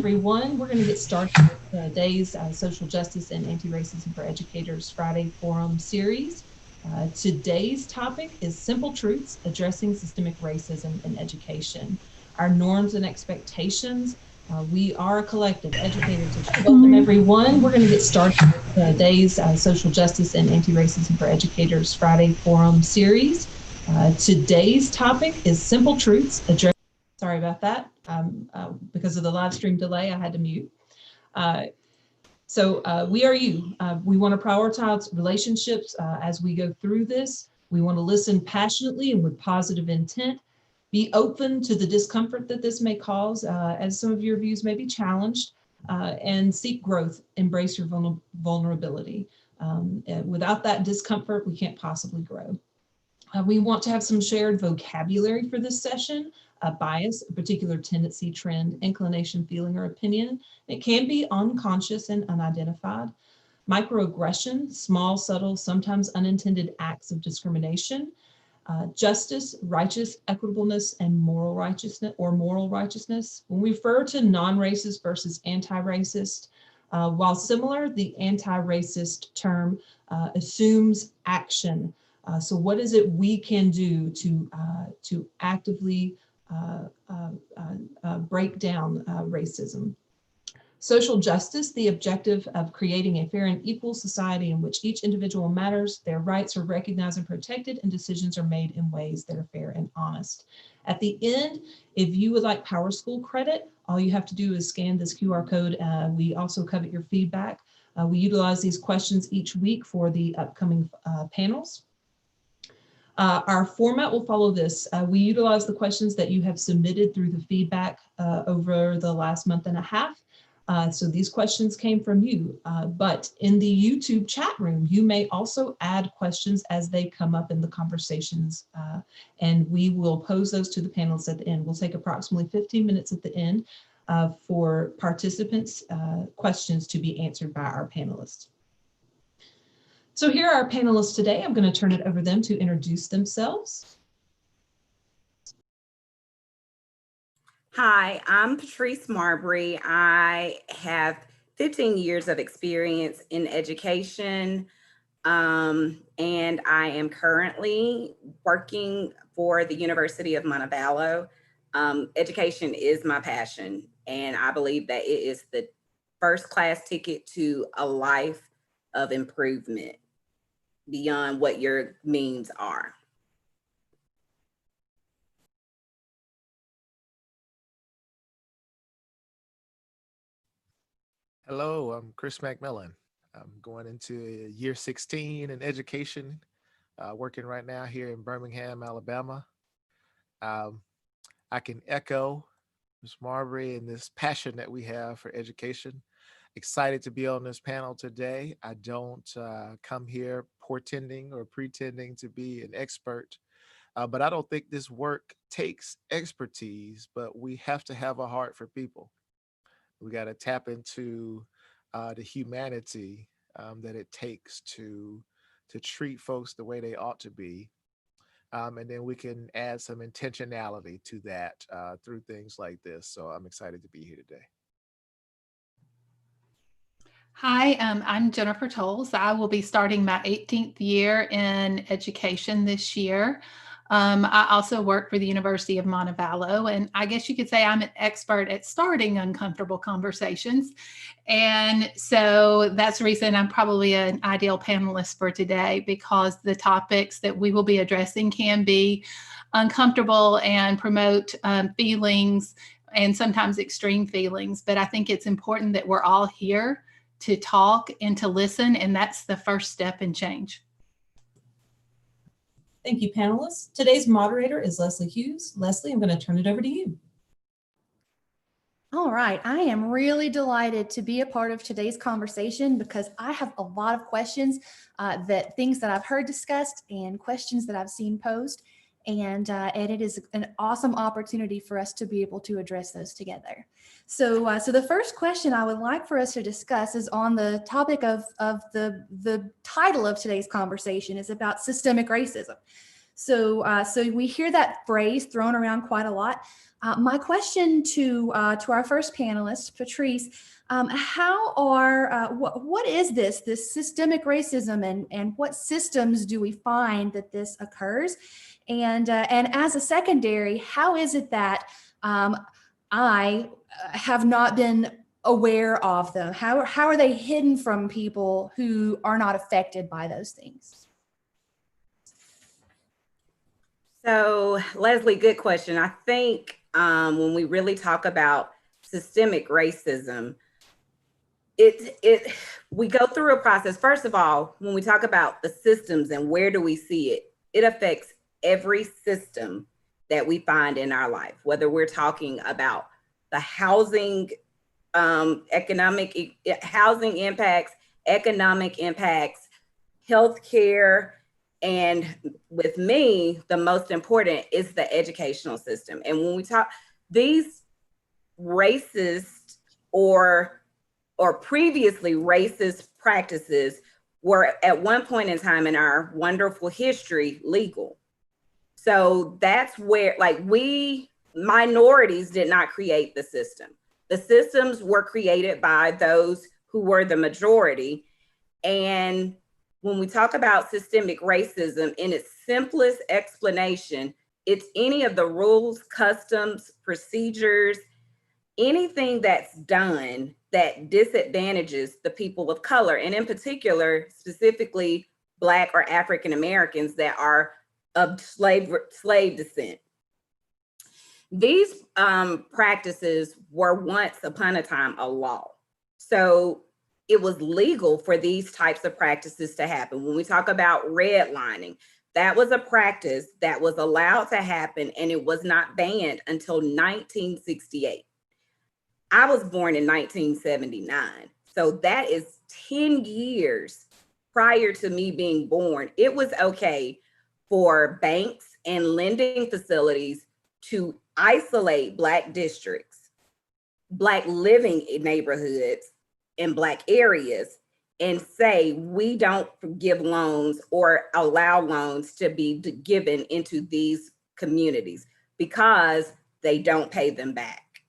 everyone. We're going to get started with today's Social Justice and Anti-Racism for Educators Friday Forum series. Today's topic is Simple Truths Addressing Systemic Racism in Education. Our norms and expectations. We are a collective, educators. Welcome everyone. We're going to get started with today's Social Justice and Anti-Racism for Educators Friday Forum series. Today's topic is Simple Truths Addressing. Sorry about that. Because of the live stream delay, I had to mute. We are you. We want to prioritize relationships as we go through this. We want to listen passionately and with positive intent. Be open to the discomfort that this may cause, as some of your views may be challenged, and seek growth. Embrace your vulnerability. Without that discomfort, we can't possibly grow. We want to have some shared vocabulary for this session. A bias, a particular tendency, trend, inclination, feeling, or opinion. It can be unconscious and unidentified. Microaggression, small, subtle, sometimes unintended acts of discrimination. Justice, righteous, equitableness, and moral righteousness or moral righteousness. When we refer to non-racist versus anti-racist, while similar, the anti-racist term assumes action. So what is it we can do to actively break down racism? Social justice, the objective of creating a fair and equal society in which each individual matters, their rights are recognized and protected, and decisions are made in ways that are fair and honest. At the end, if you would like PowerSchool credit, all you have to do is scan this QR code. We also covet your feedback. We utilize these questions each week for the upcoming panels. Our format will follow this. We utilize the questions that you have submitted through the feedback over the last month and a half. So these questions came from you, but in the YouTube chat room, you may also add questions as they come up in the conversations, and we will pose those to the panelists at the end. We'll take approximately 15 minutes at the end for participants' questions to be answered by our panelists. So here are our panelists today. I'm going to turn it over to them to introduce themselves. Hi, I'm Patrice Marbury. I have 15 years of experience in education, and I am currently working for the University of Montevallo. Education is my passion, and I believe that it is the first class ticket to a life of improvement beyond what your means are. Hello, I'm Chris McMillan. I'm going into year 16 in education, working right now here in Birmingham, Alabama. I can echo Ms. Marbury and this passion that we have for education. Excited to be on this panel today. I don't come here portending or pretending to be an expert, but I don't think this work takes expertise, but we have to have a heart for people. We got to tap into the humanity that it takes to treat folks the way they ought to be. And then we can add some intentionality to that through things like this. So I'm excited to be here today. Hi, I'm Jennifer Tolles. I will be starting my 18th year in education this year. I also work for the University of Montevallo, and I guess you could say I'm an expert at starting uncomfortable conversations. And so that's the reason I'm probably an ideal panelist for today, because the topics that we will be addressing can be uncomfortable and promote feelings and sometimes extreme feelings. But I think it's important that we're all here to talk and to listen, and that's the first step in change. Thank you, panelists. Today's moderator is Leslie Hughes. Leslie, I'm going to turn it over to you. All right, I am really delighted to be a part of today's conversation because I have a lot of questions, things that I've heard discussed and questions that I've seen posed. And it is an awesome opportunity for us to be able to address those together. So the first question I would like for us to discuss is on the topic of the title of today's conversation is about systemic racism. So we hear that phrase thrown around quite a lot. My question to our first panelist, Patrice, what is this systemic racism, and what systems do we find that this occurs? And as a secondary, how is it that I have not been aware of them? How are they hidden from people who are not affected by those things? So, Leslie, good question. I think when we really talk about systemic racism, we go through a process. First of all, when we talk about the systems and where do we see it, it affects every system that we find in our life, whether we're talking about the housing, housing impacts, economic impacts, healthcare, and with me, the most important is the educational system. And when we talk these racist or previously racist practices were at one point in time in our wonderful history legal. So that's where, like, we minorities did not create the system. The systems were created by those who were the majority. And when we talk about systemic racism, in its simplest explanation, it's any of the rules, customs, procedures, anything that's done that disadvantages the people of color, and in particular, specifically Black or African Americans that are of slave descent. These practices were once upon a time a law. So it was legal for these types of practices to happen. When we talk about redlining, that was a practice that was allowed to happen, and it was not banned until 1968. I was born in 1979. So that is 10 years prior to me being born. It was okay for banks and lending facilities to isolate Black districts, Black living neighborhoods, in Black areas, and say, we don't give loans or allow loans to be given into these communities because they don't pay them back.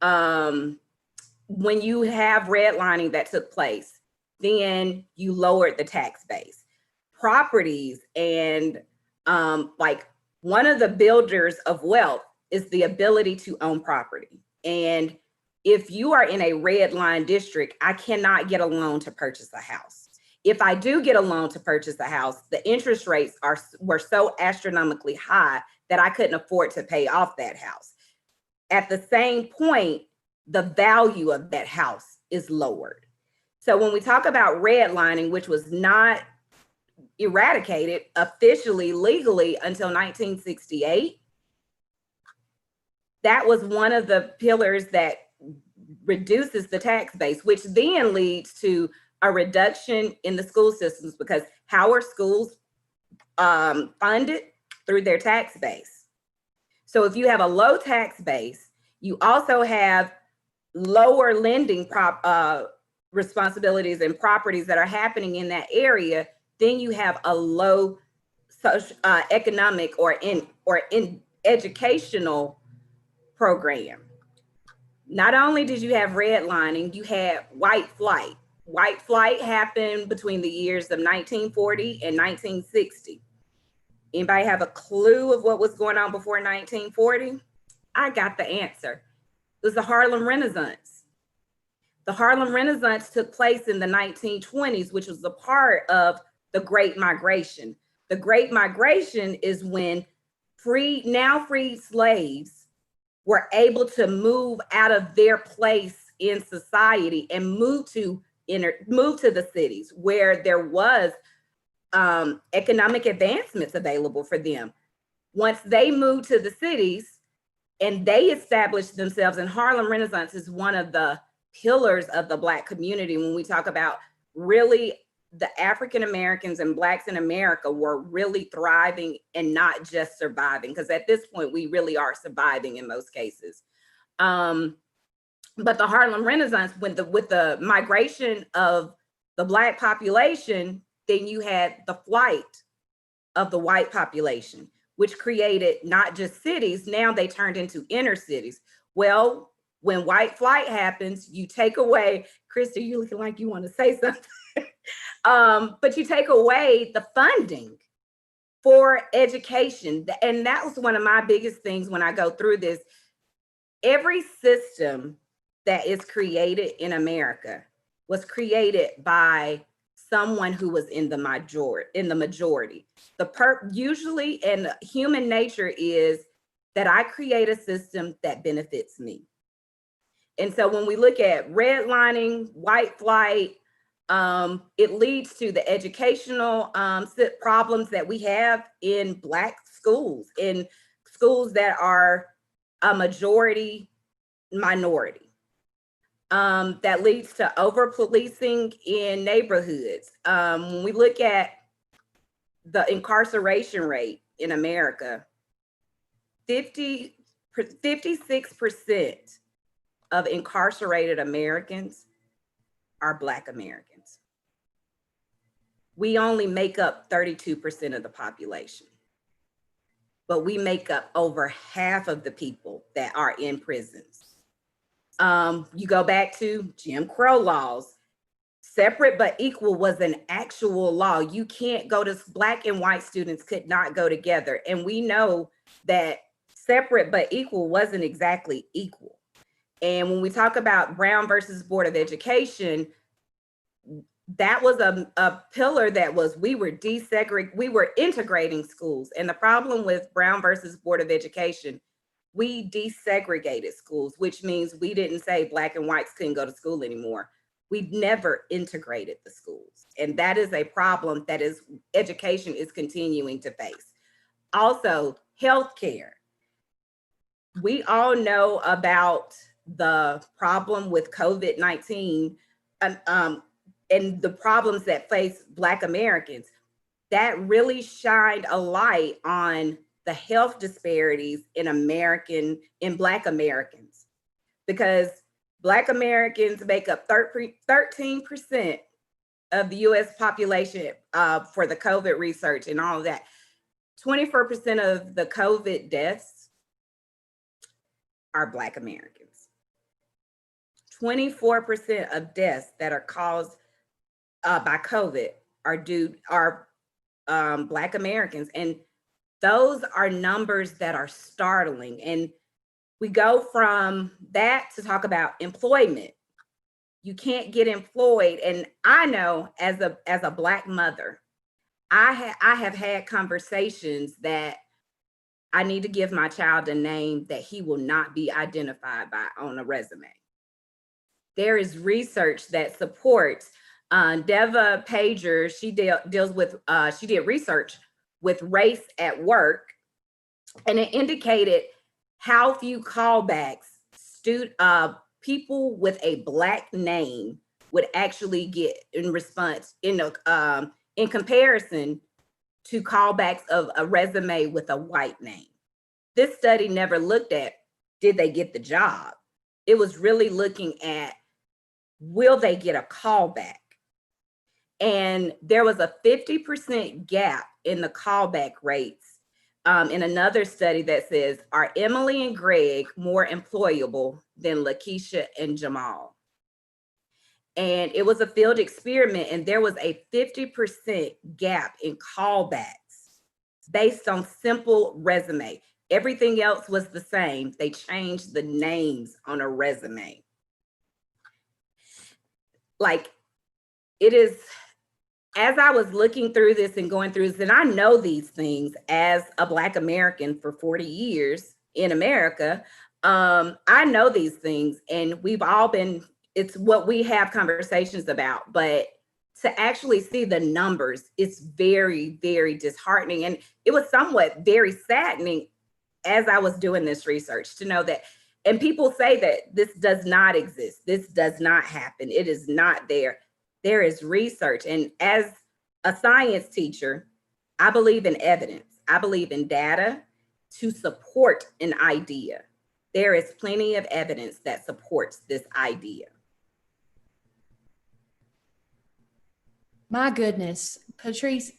When you have redlining that took place, then you lowered the tax base. Properties and like one of the builders of wealth is the ability to own property. And if you are in a red line district, I cannot get a loan to purchase a house. If I do get a loan to purchase a house, the interest rates were so astronomically high that I couldn't afford to pay off that house. At the same point, the value of that house is lowered. So when we talk about redlining, which was not eradicated officially legally until 1968, that was one of the pillars that reduces the tax base, which then leads to a reduction in the school systems, because how are schools funded? Through their tax base. So if you have a low tax base, you also have lower lending responsibilities and properties that are happening in that area, then you have a low social, economic or in educational program. Not only did you have redlining, you had white flight. White flight happened between the years of 1940 and 1960. Anybody have a clue of what was going on before 1940? I got the answer. It was the Harlem Renaissance. The Harlem Renaissance took place in the 1920s, which was a part of the Great Migration. The Great Migration is when now freed slaves were able to move out of their place in society and move to the cities where there was economic advancements available for them. Once they moved to the cities and they established themselves, and Harlem Renaissance is one of the pillars of the Black community. When we talk about really the African Americans and Blacks in America were really thriving and not just surviving, because at this point we really are surviving in most cases. But the Harlem Renaissance, with the migration of the Black population, then you had the flight of the white population, which created not just cities, now they turned into inner cities. Well, when white flight happens, you take away, Krista, you looking like you want to say something. But you take away the funding for education. And that was one of my biggest things when I go through this. Every system that is created in America was created by someone who was in the majority. Usually, and human nature is that I create a system that benefits me. And so when we look at redlining, white flight, it leads to the educational problems that we have in Black schools, in schools that are a majority minority. That leads to over policing in neighborhoods. When we look at the incarceration rate in America, 56% of incarcerated Americans are Black Americans. We only make up 32% of the population, but we make up over half of the people that are in prisons. You go back to Jim Crow laws. Separate but equal was an actual law. You can't go to, Black and white students could not go together. And we know that separate but equal wasn't exactly equal. And when we talk about Brown versus Board of Education, that was a pillar that was, we were integrating schools. And the problem with Brown versus Board of Education, we desegregated schools, which means we didn't say Black and whites couldn't go to school anymore. We never integrated the schools. And that is a problem that education is continuing to face. Also, healthcare. We all know about the problem with COVID-19 and the problems that face Black Americans. That really shined a light on the health disparities in Black Americans, because Black Americans make up 13% of the US population for the COVID research and all of that. 24% of the COVID deaths are Black Americans. 24% of deaths that are caused by COVID are Black Americans. And those are numbers that are startling. And we go from that to talk about employment. You can't get employed. And I know as a Black mother, I have had conversations that I need to give my child a name that he will not be identified by on a resume. There is research that supports Deva Pager. She she did research with race at work, and it indicated how few callbacks people with a Black name would actually get in response in comparison to callbacks of a resume with a white name. This study never looked at, did they get the job? It was really looking at, will they get a callback? And there was a 50% gap in the callback rates in another study that says, are Emily and Greg more employable than Lakeisha and Jamal? And it was a field experiment, and there was a 50% gap in callbacks based on simple resume. Everything else was the same. They changed the names on a resume. Like, it is, as I was looking through this and going through this, and I know these things as a Black American for 40 years in America, I know these things, and we've all been, it's what we have conversations about, but to actually see the numbers, it's very, very disheartening. And it was somewhat very saddening as I was doing this research to know that, and people say that this does not exist. This does not happen. It is not there. There is research. And as a science teacher, I believe in evidence. I believe in data to support an idea. There is plenty of evidence that supports this idea. My goodness, Patrice,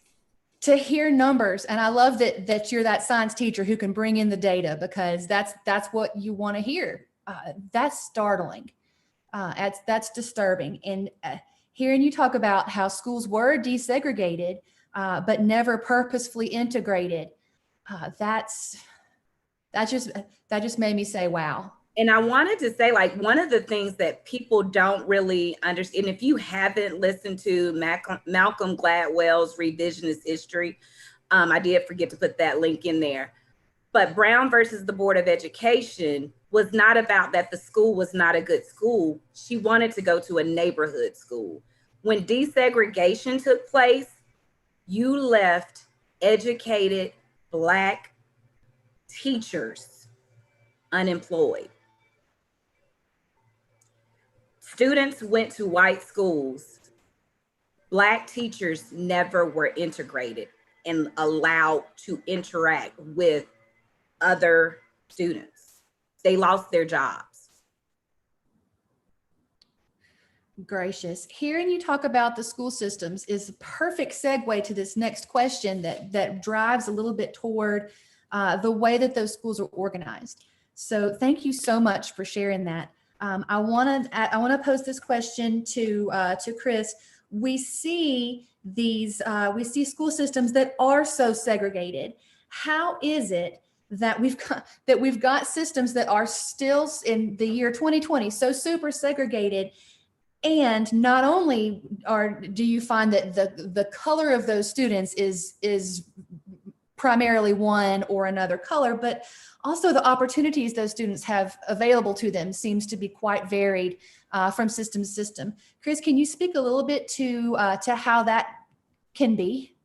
to hear numbers, and I love that you're that science teacher who can bring in the data, because that's what you want to hear. That's startling. That's disturbing. And hearing you talk about how schools were desegregated, but never purposefully integrated, that just made me say, wow. And I wanted to say, like, one of the things that people don't really understand, if you haven't listened to Malcolm Gladwell's Revisionist History, I did forget to put that link in there. But Brown versus the Board of Education was not about that the school was not a good school. She wanted to go to a neighborhood school. When desegregation took place, you left educated Black teachers unemployed. Students went to white schools. Black teachers never were integrated and allowed to interact with other students. They lost their jobs. Gracious. Hearing you talk about the school systems is a perfect segue to this next question that drives a little bit toward the way that those schools are organized. So thank you so much for sharing that. I want to pose this question to Chris. We see school systems that are so segregated. How is it that we've got systems that are still in the year 2020 so super segregated? And not only do you find that the color of those students is primarily one or another color, but also the opportunities those students have available to them seems to be quite varied from system to system. Chris, can you speak a little bit to how that can be?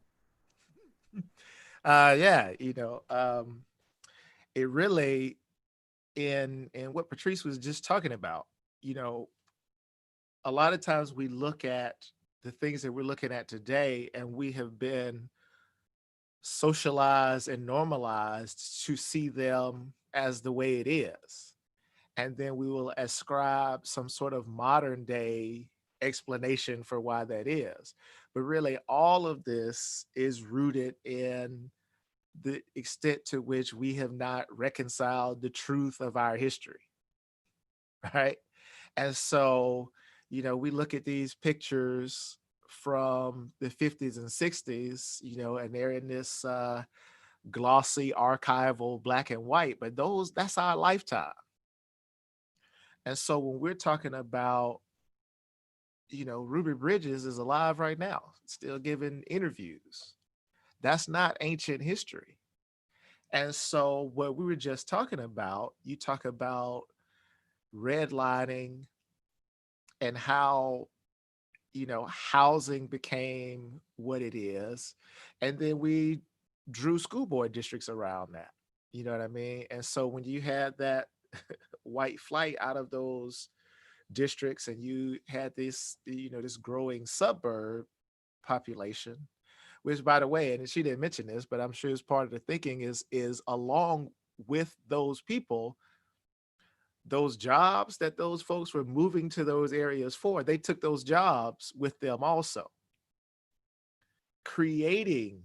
Yeah, it really, in what Patrice was just talking about, a lot of times we look at the things that we're looking at today, and we have been socialized and normalized to see them as the way it is. And then we will ascribe some sort of modern day explanation for why that is. But really, all of this is rooted in the extent to which we have not reconciled the truth of our history, right? And so, we look at these pictures from the 50s and 60s, and they're in this glossy archival black and white, but that's our lifetime. And so when we're talking about, Ruby Bridges is alive right now, still giving interviews. That's not ancient history. And so what we were just talking about, you talk about redlining and how, housing became what it is. And then we drew school board districts around that. You know what I mean? And so when you had that white flight out of those districts, and you had this, this growing suburb population, which, by the way, and she didn't mention this, but I'm sure it's part of the thinking, is along with those people, those jobs that those folks were moving to those areas for, they took those jobs with them also, creating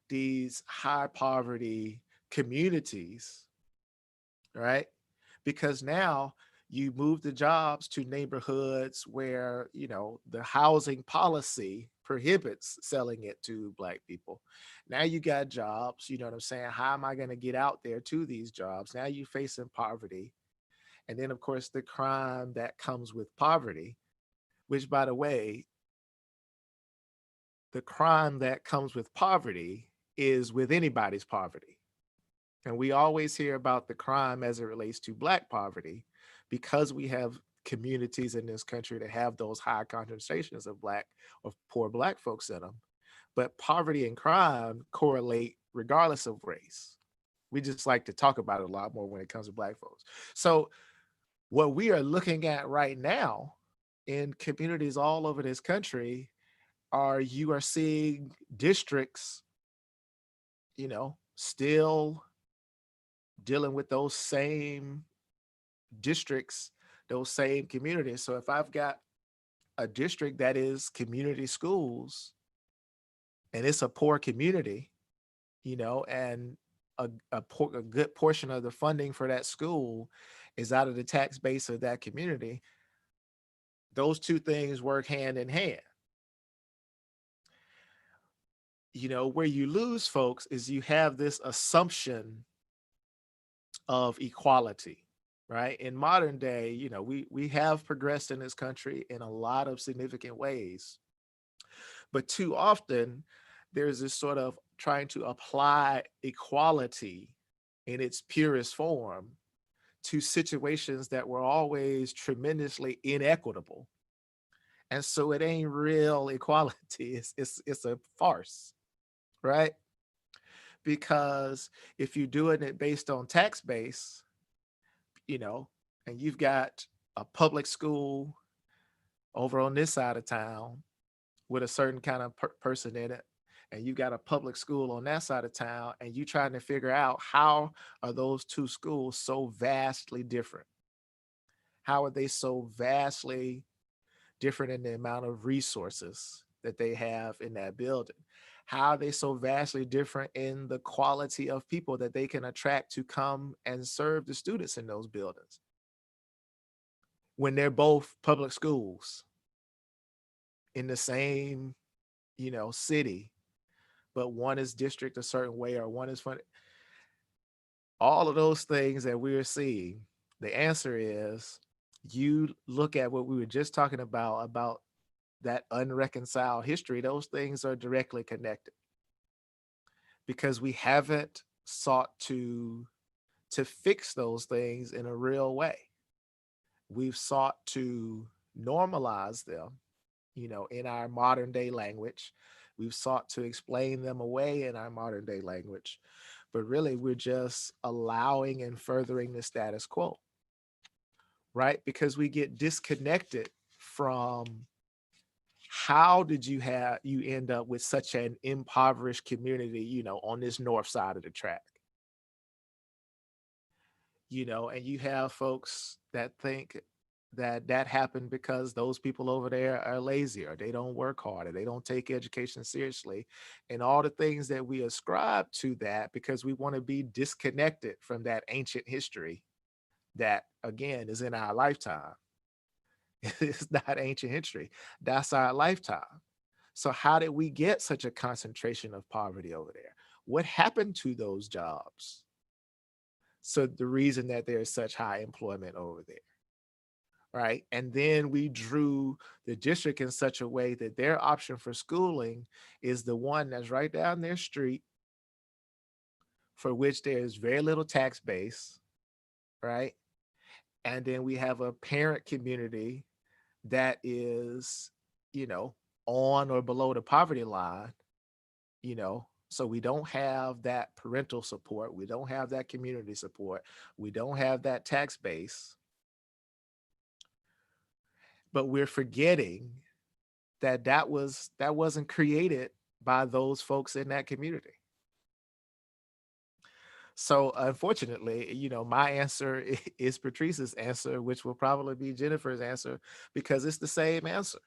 these high poverty communities, right? Because now you move the jobs to neighborhoods where, the housing policy prohibits selling it to Black people. Now you got jobs, you know what I'm saying? How am I going to get out there to these jobs? Now you're facing poverty. And then, of course, the crime that comes with poverty, which, by the way, the crime that comes with poverty is with anybody's poverty. And we always hear about the crime as it relates to Black poverty, because we have communities in this country that have those high concentrations of Black or poor Black folks in them. But poverty and crime correlate regardless of race. We just like to talk about it a lot more when it comes to Black folks. So what we are looking at right now in communities all over this country you are seeing districts, still dealing with those same districts, those same communities. So if I've got a district that is community schools, and it's a poor community, and a good portion of the funding for that school is out of the tax base of that community, those two things work hand in hand. Where you lose folks is you have this assumption of equality, right? In modern day, we have progressed in this country in a lot of significant ways, but too often there's this sort of trying to apply equality in its purest form to situations that were always tremendously inequitable. And so it ain't real equality. It's a farce, right? Because if you're doing it based on tax base, and you've got a public school over on this side of town with a certain kind of person in it, and you got a public school on that side of town, and you trying to figure out how are those two schools so vastly different? How are they so vastly different in the amount of resources that they have in that building? How are they so vastly different in the quality of people that they can attract to come and serve the students in those buildings when they're both public schools in the same, city, but one is district a certain way or one is fun? All of those things that we're seeing, the answer is you look at what we were just talking about that unreconciled history. Those things are directly connected because we haven't sought to fix those things in a real way. We've sought to normalize them, in our modern day language. We've sought to explain them away in our modern day language, but really we're just allowing and furthering the status quo, right? Because we get disconnected from how did you end up with such an impoverished community, on this north side of the track, and you have folks that think that happened because those people over there are lazy or they don't work hard or they don't take education seriously, and all the things that we ascribe to that because we want to be disconnected from that ancient history that again is in our lifetime. It's not ancient history, that's our lifetime. So how did we get such a concentration of poverty over there? What happened to those jobs? So the reason that there's such high employment over there, right? And then we drew the district in such a way that their option for schooling is the one that's right down their street, for which there's very little tax base, right? And then we have a parent community that is, on or below the poverty line, so we don't have that parental support, we don't have that community support, we don't have that tax base, but we're forgetting that wasn't created by those folks in that community. So unfortunately, my answer is Patrice's answer, which will probably be Jennifer's answer, because it's the same answer,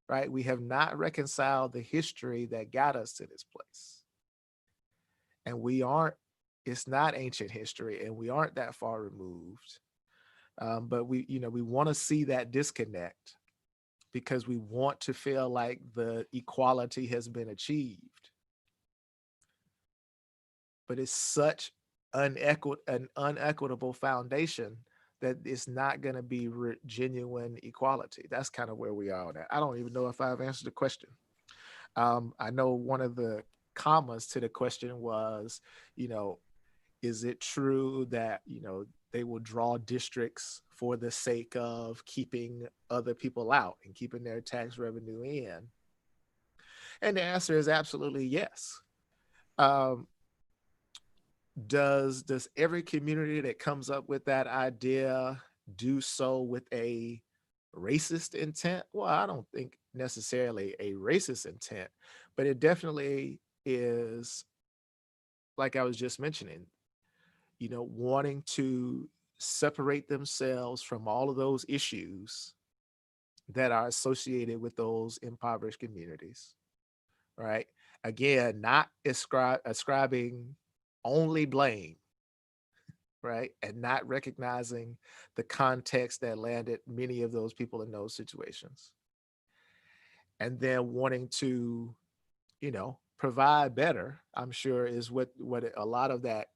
right? We have not reconciled the history that got us to this place. And it's not ancient history and we aren't that far removed. But we want to see that disconnect because we want to feel like the equality has been achieved. But it's such an unequitable foundation that it's not going to be genuine equality. That's kind of where we are on that. I don't even know if I've answered the question. I know one of the commas to the question was, is it true that, they will draw districts for the sake of keeping other people out and keeping their tax revenue in? And the answer is absolutely yes. Does every community that comes up with that idea do so with a racist intent? Well, I don't think necessarily a racist intent, but it definitely is, like I was just mentioning, wanting to separate themselves from all of those issues that are associated with those impoverished communities, right? Again, not ascribing only blame, right? And not recognizing the context that landed many of those people in those situations. And then wanting to, provide better, I'm sure is a lot of that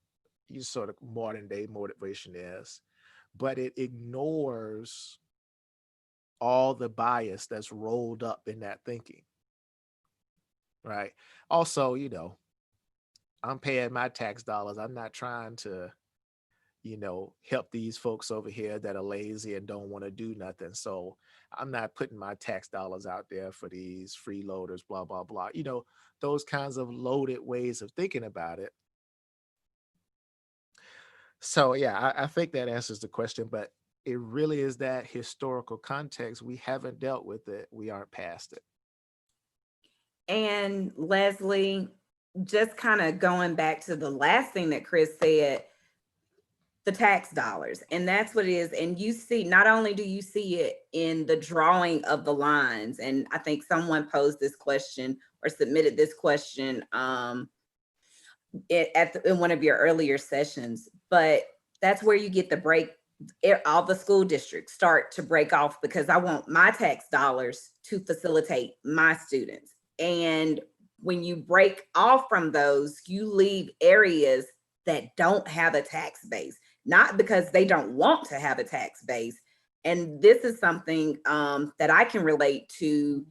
sort of modern day motivation is. But it ignores all the bias that's rolled up in that thinking, right? Also, I'm paying my tax dollars. I'm not trying to, help these folks over here that are lazy and don't want to do nothing. So I'm not putting my tax dollars out there for these freeloaders, blah, blah, blah. Those kinds of loaded ways of thinking about it. So yeah, I think that answers the question, but it really is that historical context. We haven't dealt with it. We aren't past it. And Leslie, just kind of going back to the last thing that Chris said, the tax dollars, and that's what it is. And you see, not only do you see it in the drawing of the lines, and I think someone posed this question or submitted this question in one of your earlier sessions, but that's where you get the break. All the school districts start to break off because I want my tax dollars to facilitate my students. And when you break off from those, you leave areas that don't have a tax base, not because they don't want to have a tax base. And this is something that I can relate to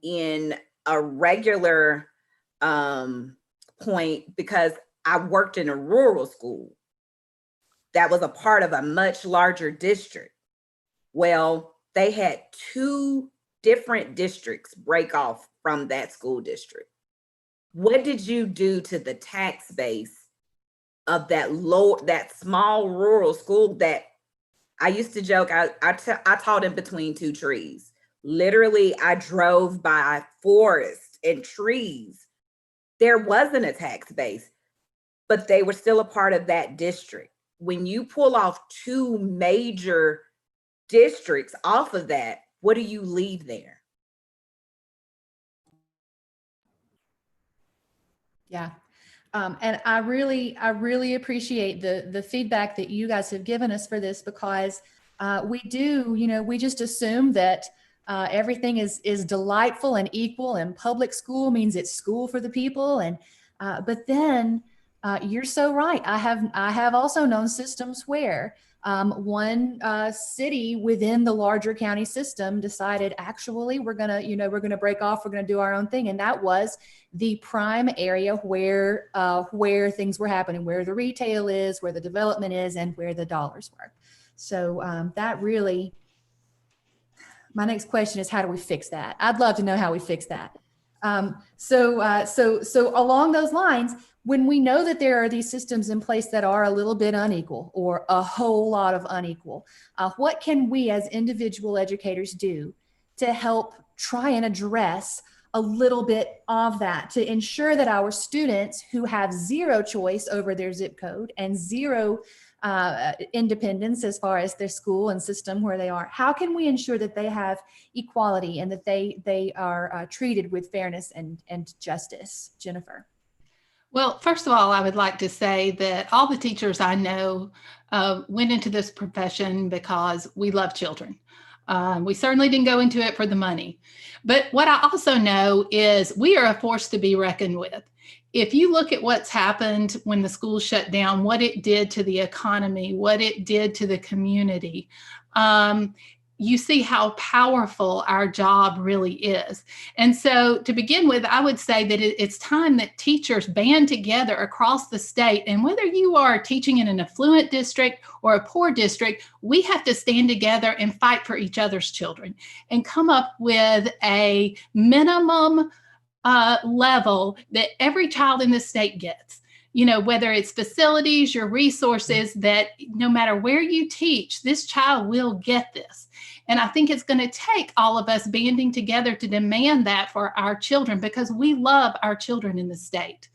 in a regular point, because I worked in a rural school that was a part of a much larger district. Well, they had 2 different districts break off from that school district. What did you do to the tax base of that small rural school that I used to joke, I taught in between 2 trees. Literally, I drove by forest and trees. There wasn't a tax base, but they were still a part of that district. When you pull off 2 major districts off of that, what do you leave there? Yeah. And I really appreciate the feedback that you guys have given us for this, because we just assume that everything is delightful and equal, and public school means it's school for the people. And but then you're so right. I have also known systems where one city within the larger county system decided, actually, we're gonna break off, we're gonna do our own thing, and that was the prime area where things were happening, where the retail is, where the development is, and where the dollars were. So that really, my next question is, how do we fix that? I'd love to know how we fix that. So along those lines, when we know that there are these systems in place that are a little bit unequal or a whole lot of unequal, what can we as individual educators do to help try and address a little bit of that, to ensure that our students who have zero choice over their zip code and zero independence as far as their school and system where they are, how can we ensure that they have equality and that they are treated with fairness and justice? Jennifer. Well, first of all, I would like to say that all the teachers I know went into this profession because we love children. We certainly didn't go into it for the money. But what I also know is we are a force to be reckoned with. If you look at what's happened when the schools shut down, what it did to the economy, what it did to the community, you see how powerful our job really is. And so to begin with, I would say that it's time that teachers band together across the state. And whether you are teaching in an affluent district or a poor district, we have to stand together and fight for each other's children and come up with a minimum level that every child in the state gets. Whether it's facilities, your resources, that no matter where you teach, this child will get this. And I think it's going to take all of us banding together to demand that for our children, because we love our children in the state.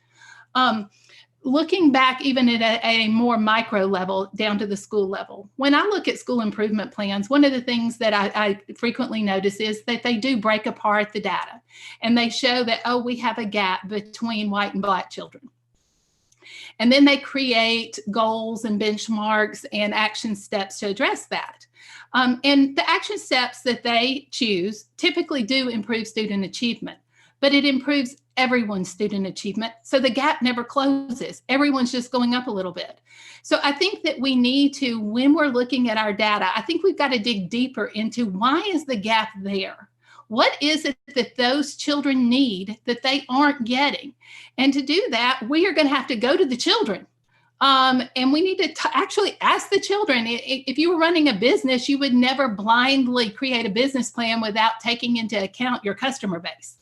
looking back even at a more micro level down to the school level, when I look at school improvement plans, one of the things that I frequently notice is that they do break apart the data and they show that, oh, we have a gap between white and Black children. And then they create goals and benchmarks and action steps to address that. And the action steps that they choose typically do improve student achievement, but it improves everyone's student achievement. So the gap never closes. Everyone's just going up a little bit. So I think that we need to, when we're looking at our data, I think we've got to dig deeper into why is the gap there? What is it that those children need that they aren't getting? And to do that, we are going to have to go to the children. And we need to actually ask the children. If you were running a business, you would never blindly create a business plan without taking into account your customer base.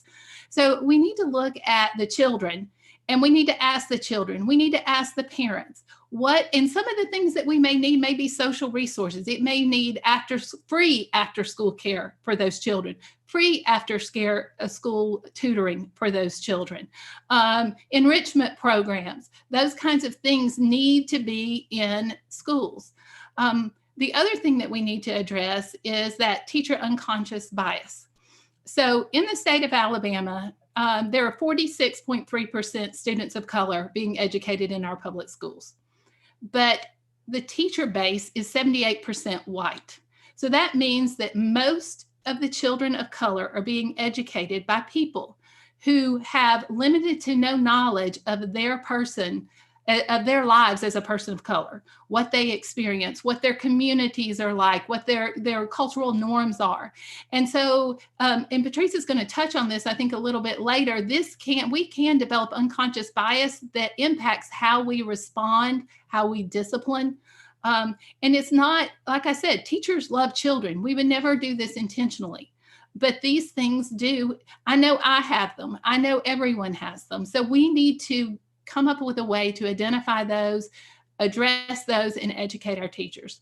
So we need to look at the children and we need to ask the children. We need to ask the parents and some of the things that we may need may be social resources. It may need free after school care for those children, free after school tutoring for those children, enrichment programs. Those kinds of things need to be in schools. The other thing that we need to address is that teacher unconscious bias. So in the state of Alabama, there are 46.3% students of color being educated in our public schools, but the teacher base is 78% white. So that means that most of the children of color are being educated by people who have limited to no knowledge of their person, of their lives as a person of color, what they experience, what their communities are like, what their cultural norms are. And so, and Patrice is going to touch on this, I think, a little bit later. We can develop unconscious bias that impacts how we respond, how we discipline. And it's not, like I said, teachers love children. We would never do this intentionally. But these things do. I know I have them. I know everyone has them. So we need to come up with a way to identify those, address those, and educate our teachers.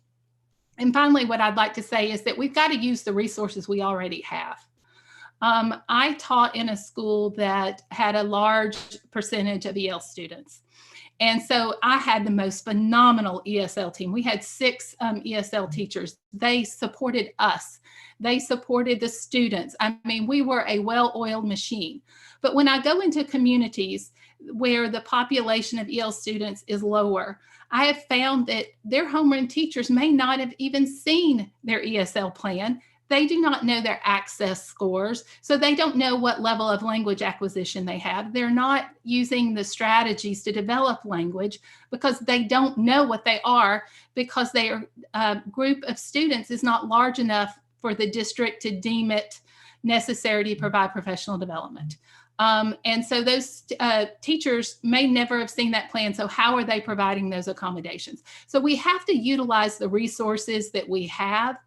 And finally, what I'd like to say is that we've got to use the resources we already have. I taught in a school that had a large percentage of EL students. And so I had the most phenomenal ESL team. We had 6 ESL teachers. They supported us. They supported the students. I mean, we were a well-oiled machine. But when I go into communities where the population of EL students is lower, I have found that their homeroom teachers may not have even seen their ESL plan. They do not know their access scores, so they don't know what level of language acquisition they have. They're not using the strategies to develop language because they don't know what they are, because their group of students is not large enough for the district to deem it necessary to provide professional development. And so those teachers may never have seen that plan. So how are they providing those accommodations? So we have to utilize the resources that we have,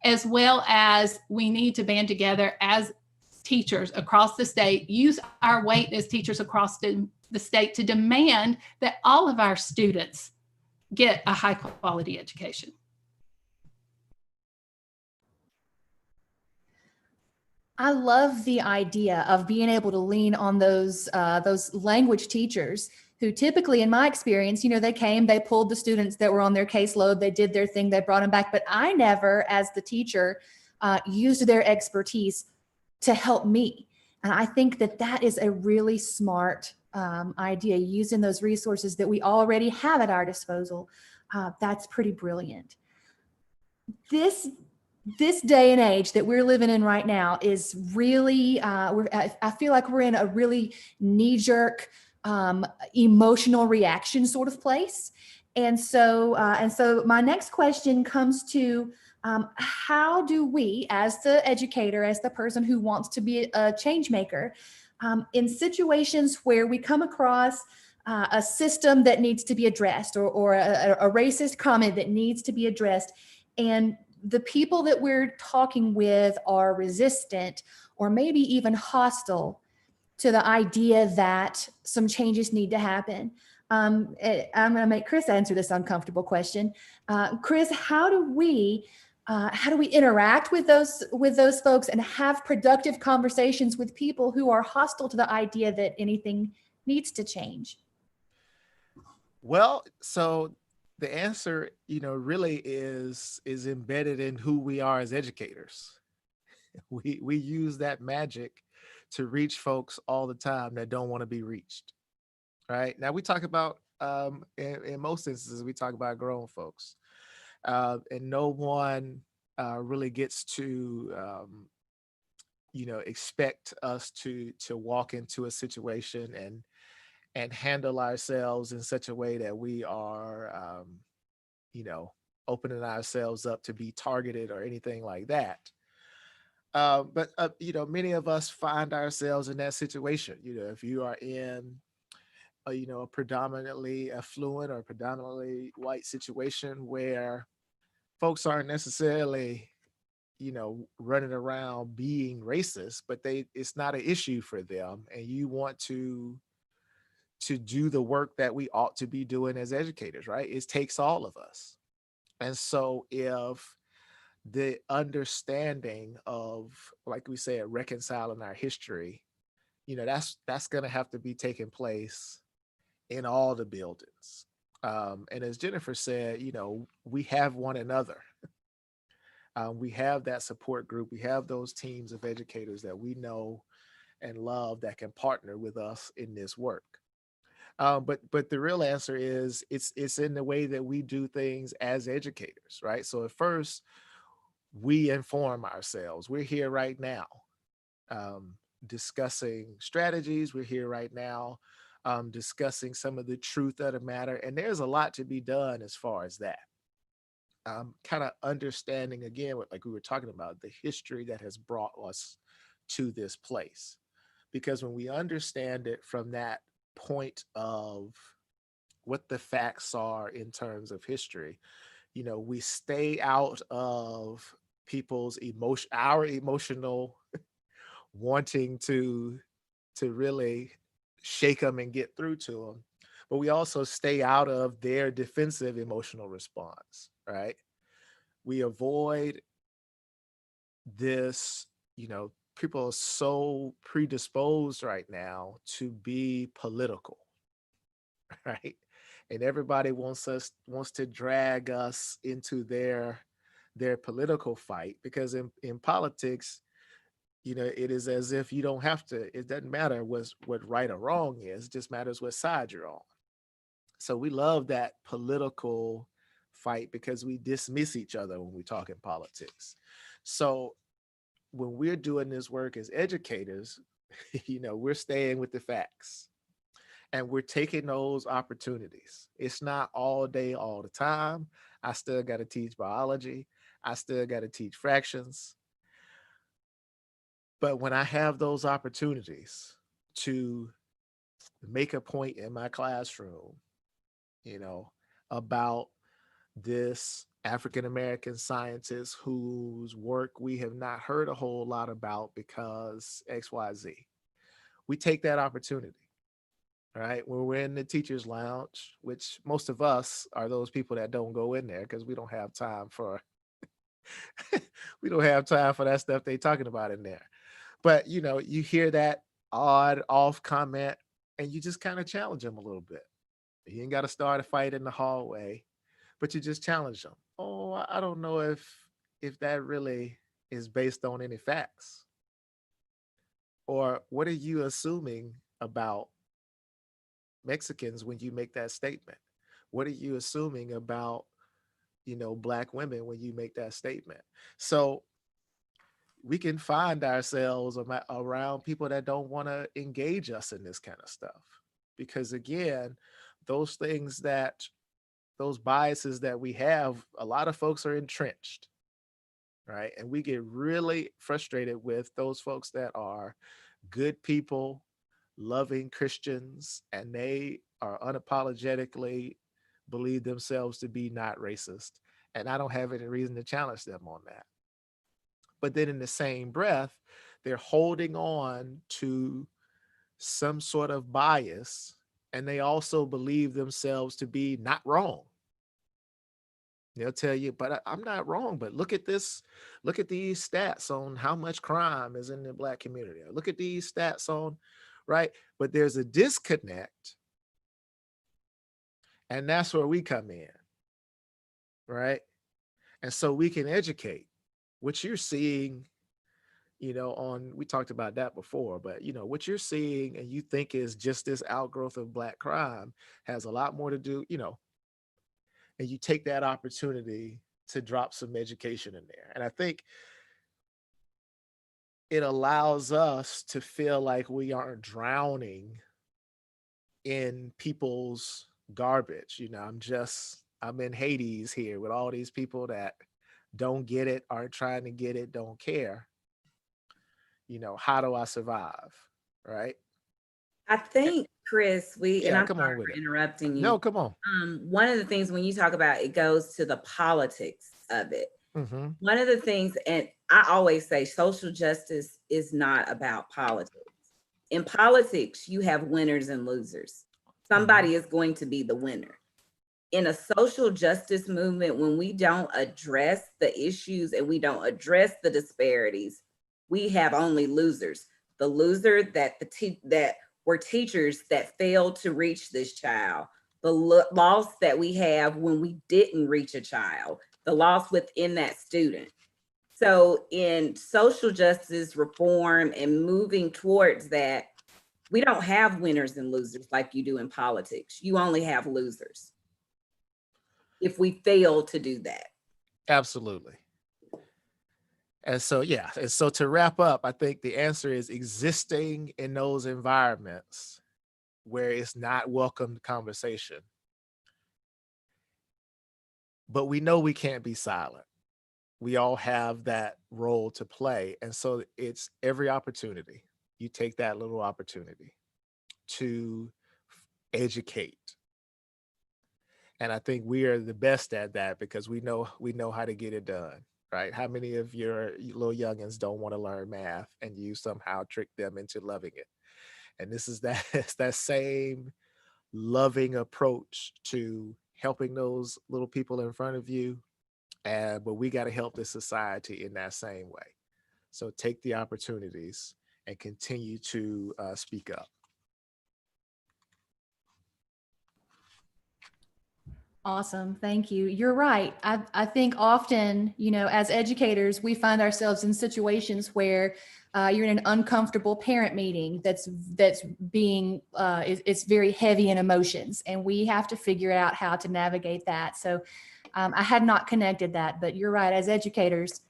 as well as we need to band together as teachers across the state, use our weight as teachers across the state to demand that all of our students get a high quality education. I love the idea of being able to lean on those language teachers who typically, in my experience, you know, they came, they pulled the students that were on their caseload, they did their thing, they brought them back. But I never, as the teacher, used their expertise to help me. And I think that that is a really smart idea, using those resources that we already have at our disposal. That's pretty brilliant. This day and age that we're living in right now is really, I feel like we're in a really knee-jerk, emotional reaction sort of place. And so my next question comes to, how do we, as the educator, as the person who wants to be a change maker, in situations where we come across a system that needs to be addressed, or a racist comment that needs to be addressed, and the people that we're talking with are resistant or maybe even hostile to the idea that some changes need to happen. I'm going to make Chris answer this uncomfortable question. Chris, how do we interact with those folks and have productive conversations with people who are hostile to the idea that anything needs to change? Well, so the answer, really is embedded in who we are as educators. We use that magic to reach folks all the time that don't want to be reached. Right now, we talk about in most instances we talk about grown folks, and no one really gets to expect us to walk into a situation and handle ourselves in such a way that we are you know opening ourselves up to be targeted or anything like that. But many of us find ourselves in that situation. If you are in a predominantly affluent or predominantly white situation where folks aren't necessarily running around being racist, but it's not an issue for them, and you want to do the work that we ought to be doing as educators, right? It takes all of us. And so if the understanding of, like we said, reconciling our history, that's going to have to be taking place in all the buildings. And as Jennifer said, we have one another. We have that support group. We have those teams of educators that we know and love that can partner with us in this work. But the real answer is it's in the way that we do things as educators, right? So at first, we inform ourselves. We're here right now discussing strategies. We're here right now discussing some of the truth of the matter. And there's a lot to be done as far as that. Kind of understanding, again, like we were talking about, the history that has brought us to this place. Because when we understand it from that point of what the facts are in terms of history, we stay out of people's our emotional wanting to really shake them and get through to them, but we also stay out of their defensive emotional response, right? We avoid this. People are so predisposed right now to be political, right? And everybody wants to drag us into their political fight, because in politics, it is as if you don't have to, it doesn't matter what right or wrong is, it just matters what side you're on. So we love that political fight because we dismiss each other when we talk in politics. So when we're doing this work as educators, we're staying with the facts and we're taking those opportunities. It's not all day, all the time. I still got to teach biology. I still got to teach fractions. But when I have those opportunities to make a point in my classroom, about this African American scientist whose work we have not heard a whole lot about because XYZ, we take that opportunity. Right, when we're in the teacher's lounge, which most of us are those people that don't go in there because we don't have time for we don't have time for that stuff they talking about in there. But you hear that odd off comment and you just kind of challenge them a little bit. You ain't got to start a fight in the hallway, but you just challenge them. Oh, I don't know if that really is based on any facts. Or what are you assuming about Mexicans when you make that statement? What are you assuming about, Black women when you make that statement? So we can find ourselves around people that don't want to engage us in this kind of stuff. Because again, those biases that we have, a lot of folks are entrenched, right? And we get really frustrated with those folks that are good people, loving Christians, and they are unapologetically believe themselves to be not racist. And I don't have any reason to challenge them on that. But then in the same breath, they're holding on to some sort of bias, and they also believe themselves to be not wrong. They'll tell you, but I'm not wrong. But look at this. Look at these stats on how much crime is in the Black community. Look at these stats on, right? But there's a disconnect And that's where we come in, right? And so we can educate. What you're seeing, we talked about that before, but what you're seeing and you think is just this outgrowth of Black crime has a lot more to do, and you take that opportunity to drop some education in there. And I think it allows us to feel like we aren't drowning in people's garbage. I'm in Hades here with all these people that don't get it, aren't trying to get it, don't care. How do I survive? Right? I think, Chris, and Yeah, I'm come sorry on with for it. interrupting you. No, come on. One of the things when you talk about it goes to the politics of it. Mm-hmm. One of the things, and I always say social justice is not about politics. In politics, you have winners and losers. Somebody is going to be the winner. In a social justice movement, when we don't address the issues and we don't address the disparities, we have only losers. The loser that that were teachers that failed to reach this child, the loss that we have when we didn't reach a child, the loss within that student. So in social justice reform and moving towards that, we don't have winners and losers like you do in politics. You only have losers if we fail to do that. Absolutely. And so, to wrap up, I think the answer is existing in those environments where it's not welcomed conversation. But we know we can't be silent. We all have that role to play. And so it's every opportunity. You take that little opportunity to educate. And I think we are the best at that because we know how to get it done. Right? How many of your little youngins don't want to learn math and you somehow trick them into loving it? And this is that same loving approach to helping those little people in front of you. But we got to help the society in that same way. So take the opportunities and continue to speak up. Awesome. Thank you. You're right. I think often, as educators, we find ourselves in situations where you're in an uncomfortable parent meeting that's being, it's very heavy in emotions, and we have to figure out how to navigate that. So I had not connected that, but you're right. As educators,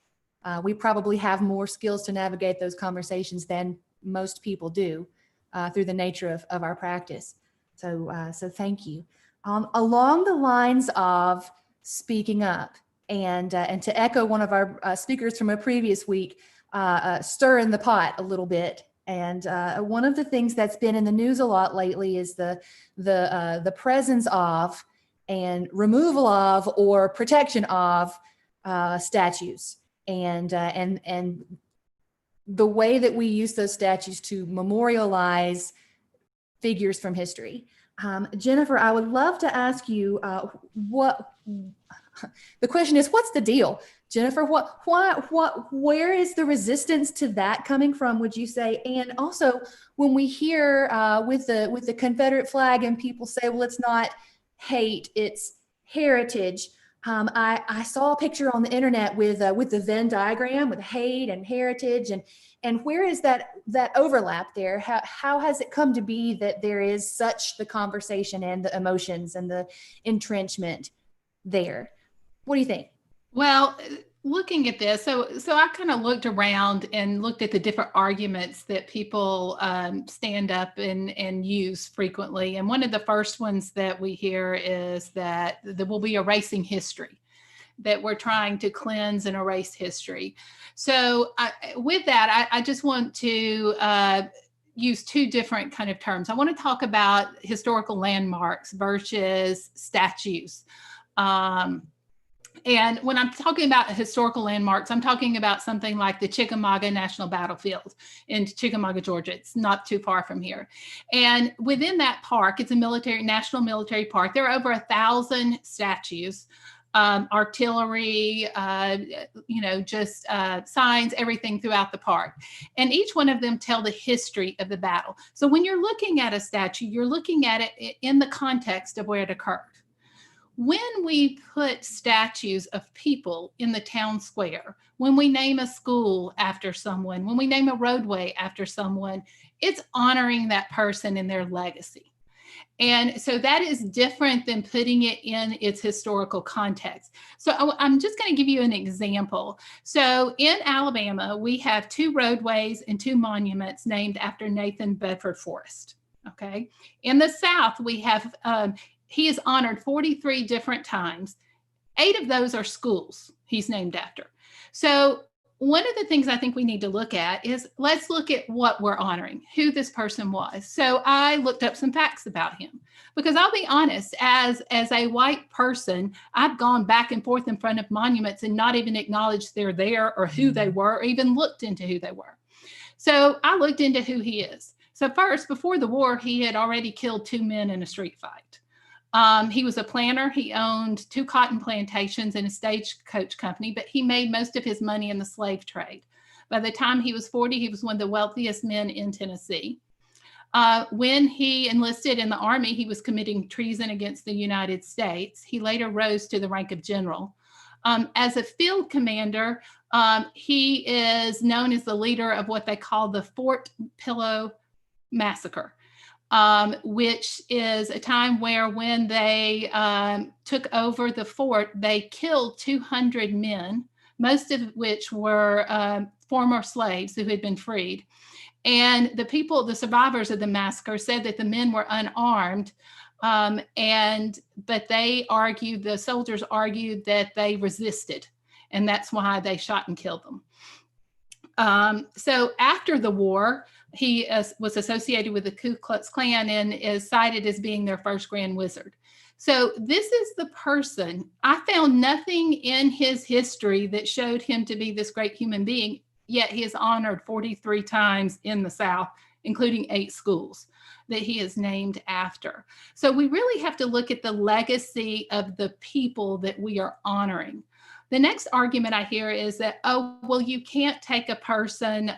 we probably have more skills to navigate those conversations than most people do through the nature of our practice. So thank you. Along the lines of speaking up and to echo one of our speakers from a previous week, stirring the pot a little bit. And one of the things that's been in the news a lot lately is the presence of and removal of or protection of statues and the way that we use those statues to memorialize figures from history. Jennifer, I would love to ask you what the question is, what's the deal? Jennifer, where is the resistance to that coming from, would you say? And also when we hear with the Confederate flag and people say, well, it's not hate, it's heritage. I saw a picture on the internet with the Venn diagram with hate and heritage, and where is that overlap there? How has it come to be that there is such the conversation and the emotions and the entrenchment there? What do you think? Well, looking at this, so I kind of looked around and looked at the different arguments that people stand up and use frequently. And one of the first ones that we hear is that we'll be erasing history, that we're trying to cleanse and erase history. So with that, I just want to use two different kind of terms. I want to talk about historical landmarks versus statues. And when I'm talking about historical landmarks, I'm talking about something like the Chickamauga National Battlefield in Chickamauga, Georgia. It's not too far from here. And within that park, it's a national military park. There are over 1,000 statues, artillery, signs, everything throughout the park. And each one of them tell the history of the battle. So when you're looking at a statue, you're looking at it in the context of where it occurred. when we put statues of people in the town square, when we name a school after someone, when we name a roadway after someone, it's honoring that person and their legacy. And so that is different than putting it in its historical context. So I'm just going to give you an example. So in Alabama, we have 2 roadways and 2 monuments named after Nathan Bedford Forrest. Okay. In the South, we have, he is honored 43 different times. 8 of those are schools he's named after. So one of the things I think we need to look at is, let's look at what we're honoring, who this person was. So I looked up some facts about him, because I'll be honest, as a white person, I've gone back and forth in front of monuments and not even acknowledged they're there or who they were, or even looked into who they were. So I looked into who he is. So first, before the war, he had already killed 2 men in a street fight. He was a planter. He owned 2 cotton plantations and a stagecoach company, but he made most of his money in the slave trade. By the time he was 40, he was one of the wealthiest men in Tennessee. When he enlisted in the Army, he was committing treason against the United States. He later rose to the rank of general. As a field commander, he is known as the leader of what they call the Fort Pillow Massacre. Which is a time where, when they took over the fort, they killed 200 men, most of which were former slaves who had been freed. And the survivors of the massacre, said that the men were unarmed, but the soldiers argued that they resisted, and that's why they shot and killed them. So after the war, he was associated with the Ku Klux Klan and is cited as being their first Grand Wizard. So this is the person. I found nothing in his history that showed him to be this great human being, yet he is honored 43 times in the South, including 8 schools that he is named after. So we really have to look at the legacy of the people that we are honoring. The next argument I hear is that, oh, well, you can't take a person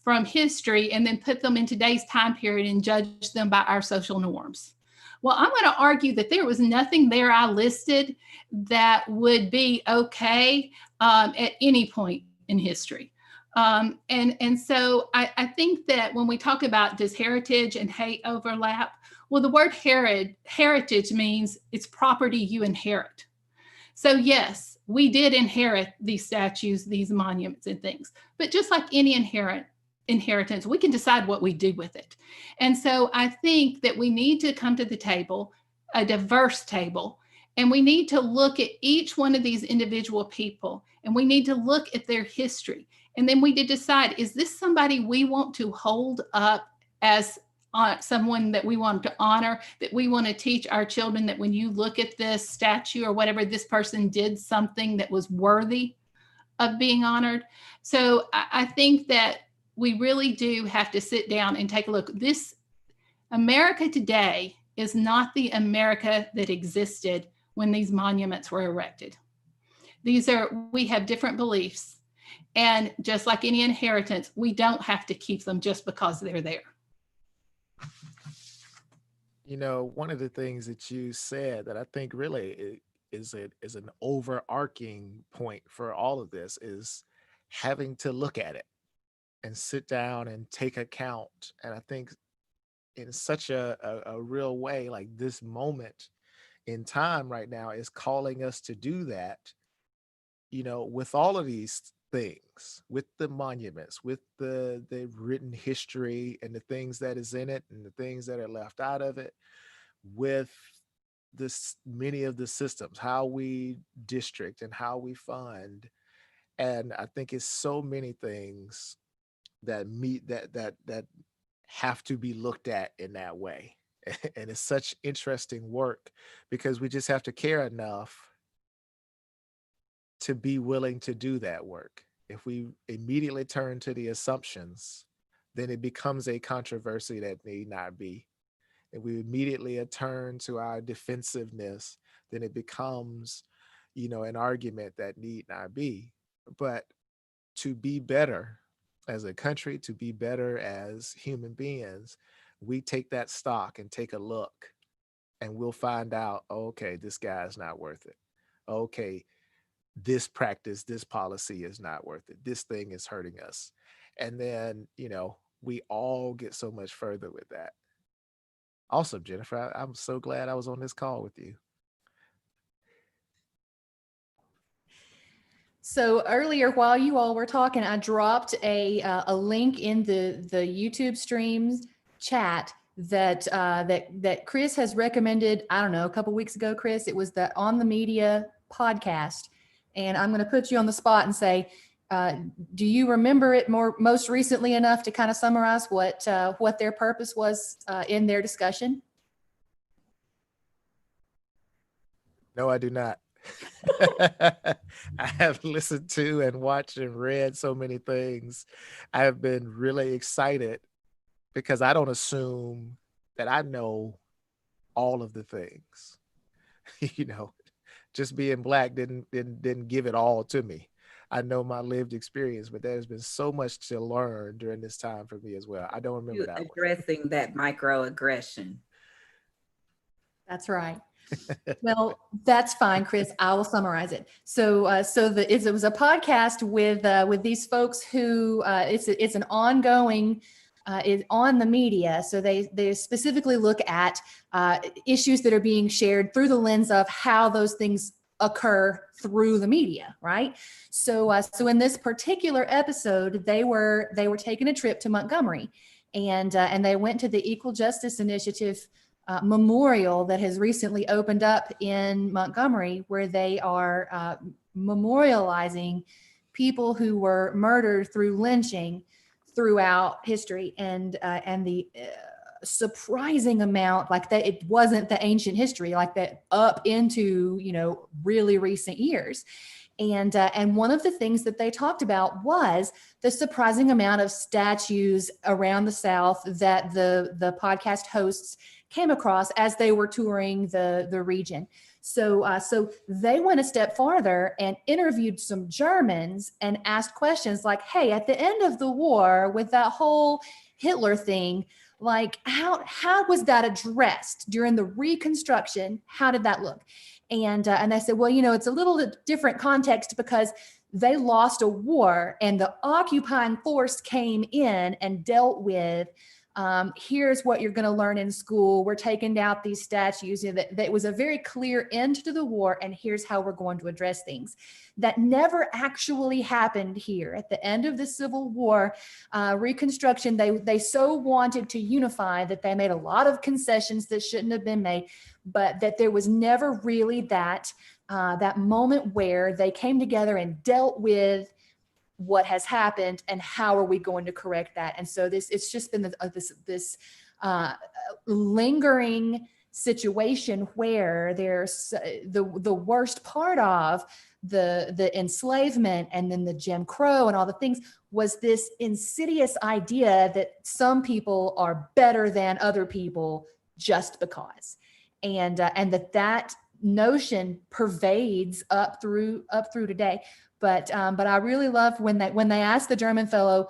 from history and then put them in today's time period and judge them by our social norms. Well, I'm going to argue that there was nothing there I listed that would be okay at any point in history. So I think that when we talk about, does heritage and hate overlap? Well, the word heritage means it's property you inherit. So yes, we did inherit these statues, these monuments and things, but just like any inheritance, we can decide what we do with it. And so I think that we need to come to the table, a diverse table, and we need to look at each one of these individual people, and we need to look at their history. And then we did decide, is this somebody we want to hold up as someone that we want to honor, that we want to teach our children that when you look at this statue or whatever, this person did something that was worthy of being honored. So I think that we really do have to sit down and take a look. This America today is not the America that existed when these monuments were erected. We have different beliefs. And just like any inheritance, we don't have to keep them just because they're there. You know, one of the things that you said that I think really is an overarching point for all of this is having to look at it and sit down and take account. And I think in such a real way, like this moment in time right now is calling us to do that, you know, with all of these things, with the monuments, with the written history and the things that is in it and the things that are left out of it, with this many of the systems, how we district and how we fund. And I think it's so many things that meet that have to be looked at in that way. And it's such interesting work because we just have to care enough to be willing to do that work. If we immediately turn to the assumptions, then it becomes a controversy that need not be. If we immediately turn to our defensiveness, then it becomes, you know, an argument that need not be. But to be better as a country, to be better as human beings, we take that stock and take a look and we'll find out, okay, this guy's not worth it. Okay, this practice, this policy is not worth it. This thing is hurting us. And then, we all get so much further with that. Awesome, Jennifer. I'm so glad I was on this call with you. So earlier, while you all were talking, I dropped a link in the YouTube streams chat that Chris has recommended. I don't know, a couple weeks ago, Chris. It was the On the Media podcast, and I'm going to put you on the spot and say, do you remember it most recently enough to kind of summarize what their purpose was in their discussion? No, I do not. I have listened to and watched and read so many things. I have been really excited because I don't assume that I know all of the things. Just being Black didn't give it all to me. I know my lived experience, but there's been so much to learn during this time for me as well. I don't remember You that one. addressing that microaggression. That's right. Well, that's fine, Chris. I will summarize it. So it was a podcast with these folks who it's an ongoing is on the media. So they specifically look at issues that are being shared through the lens of how those things occur through the media, right? So in this particular episode, they were taking a trip to Montgomery, and they went to the Equal Justice Initiative memorial that has recently opened up in Montgomery, where they are memorializing people who were murdered through lynching throughout history, and the surprising amount, like that, it wasn't the ancient history, like that up into really recent years. And one of the things that they talked about was the surprising amount of statues around the South that the podcast hosts came across as they were touring the region. So they went a step farther and interviewed some Germans and asked questions like, hey, at the end of the war, with that whole Hitler thing, like how was that addressed during the Reconstruction? How did that look? And they said, well, it's a little different context because they lost a war and the occupying force came in and dealt with, here's what you're going to learn in school. We're taking out these statues. That was a very clear end to the war, and here's how we're going to address things. That never actually happened here. At the end of the Civil War, Reconstruction, they so wanted to unify that they made a lot of concessions that shouldn't have been made, but that there was never really that moment where they came together and dealt with what has happened and how are we going to correct that. And so it's just been this lingering situation where there's the worst part of the enslavement and then the Jim Crow and all the things was this insidious idea that some people are better than other people just because, and that notion pervades up through today. But I really love when they asked the German fellow,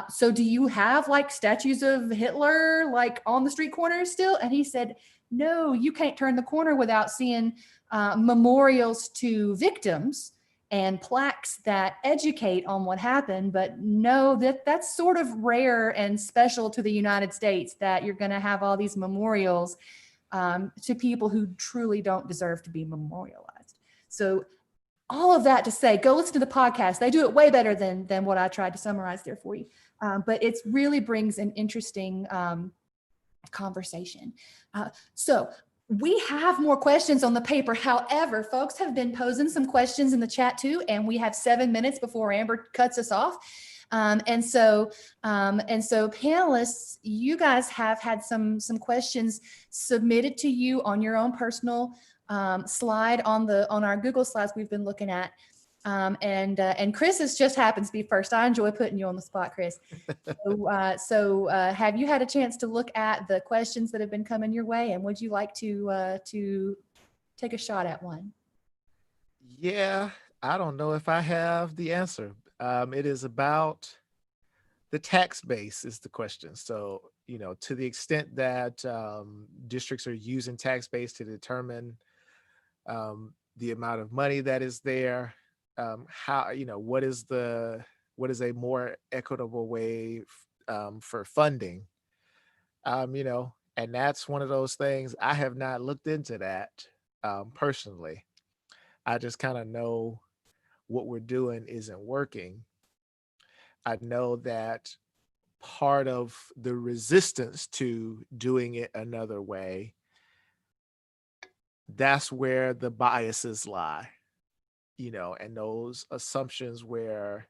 so do you have like statues of Hitler like on the street corners still? And he said, no, you can't turn the corner without seeing memorials to victims and plaques that educate on what happened. But no, that's sort of rare and special to the United States, that you're going to have all these memorials to people who truly don't deserve to be memorialized. So all of that to say, go listen to the podcast. They do it way better than what I tried to summarize there for you. But it really brings an interesting conversation. So we have more questions on the paper. However, folks have been posing some questions in the chat too, and we have 7 minutes before Amber cuts us off. And so panelists, you guys have had some questions submitted to you on your own personal slide on our Google Slides we've been looking at. And Chris just happens to be first. I enjoy putting you on the spot, Chris. So have you had a chance to look at the questions that have been coming your way, and would you like to take a shot at one? Yeah, I don't know if I have the answer. It is about the tax base is the question. So, to the extent that districts are using tax base to determine the amount of money that is there, how, what is a more equitable way for funding, and that's one of those things I have not looked into that personally. I just kind of know what we're doing isn't working. I know that part of the resistance to doing it another way, that's where the biases lie, and those assumptions where